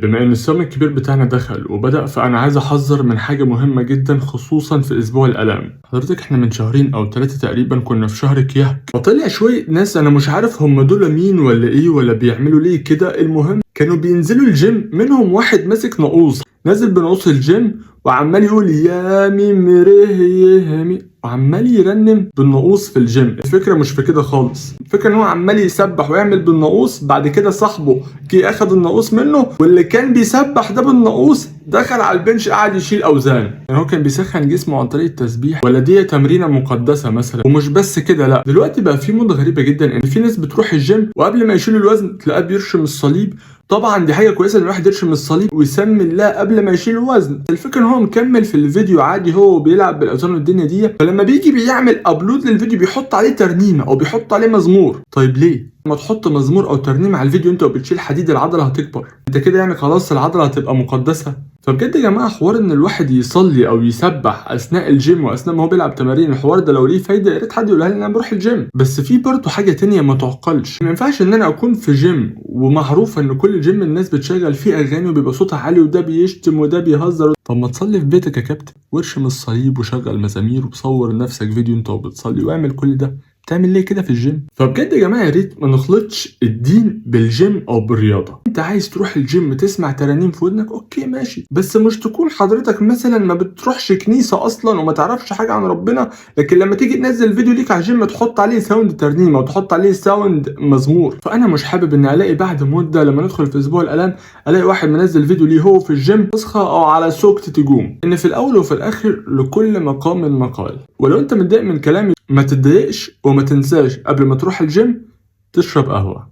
بما ان الصيام الكبير بتاعنا دخل وبدأ، فانا عايز احذر من حاجة مهمة جدا خصوصا في اسبوع الالام. حضرتك احنا من شهرين او 3 تقريبا كنا في شهر كيهك، وطلع شوية ناس انا مش عارف هم دول مين ولا ايه ولا بيعملوا ليه كده. المهم كانوا بينزلوا الجيم، منهم واحد ماسك ناقوس نازل بناقوس الجيم وعمال يقول يا ميمره يهمي، وعمال يرنم بالناقوس في الجيم. الفكره مش في كده خالص، الفكره ان هو عمال يسبح ويعمل بالناقوس. بعد كده صاحبه جه اخد الناقوس منه، واللي كان بيسبح ده بالناقوس دخل على البنش قعد يشيل اوزان. يعني هو كان بيسخن جسمه عن طريق التسبيح، ولا دي تمرينه مقدسه مثلا؟ ومش بس كده، لا، دلوقتي بقى في موضه غريبه جدا ان في ناس بتروح الجيم وقبل ما يشيل الوزن تلاقيه بيرشم الصليب. طبعا دي حاجه كويسه ان الواحد يرشم الصليب ويسمي الله قبل ما يشيل الوزن. الفكره ان هو مكمل في الفيديو عادي، هو بيلعب بالاوزان والدنيا دي، فلما بيجي بيعمل ابلود للفيديو بيحط عليه ترنيمه او بيحط عليه مزمور. طيب ليه ما تحط مزمور او ترنيمه على الفيديو انت وبتشيل حديد؟ العضله هتكبر، انت كده يعني خلاص العضله هتبقى مقدسه. فبجد يا جماعه حوار ان الواحد يصلي او يسبح اثناء الجيم واثناء ما هو بيلعب تمارين، الحوار ده لو ليه فايده يا ريت حد يقولها لي انا بروح الجيم. بس في برضه حاجه تانية ما تعقلش، ما ينفعش ان انا اكون في جيم ومعروف ان كل جيم الناس بتشغل فيه اغاني وبيبقى صوتها عالي وده بيشتم وده بيهزر. طب ما تصلي في بيتك يا كابتن وارشم الصليب وشغل مزامير وصور لنفسك فيديو انت وبتصلي واعمل كل ده. تعمل ليه كده في الجيم؟ فبجد يا جماعه يا ريت ما نخلطش الدين بالجيم او بالرياضه. انت عايز تروح الجيم تسمع ترانيم في ودنك، اوكي ماشي، بس مش تكون حضرتك مثلا ما بتروحش كنيسه اصلا وما تعرفش حاجه عن ربنا، لكن لما تيجي تنزل فيديو ليك على الجيم تحط عليه ساوند ترنيمه وتحط عليه ساوند مزمور. فانا مش حابب ان الاقي بعد مده لما ندخل في اسبوع الالام الاقي واحد منزل فيديو ليه هو في الجيم تصحى او على سوكت تجوم. ان في الاول وفي الاخر لكل مقام مقال. ولو انت متضايق من كلامي ما تتضايقش، وما تنساش قبل ما تروح الجيم تشرب قهوة.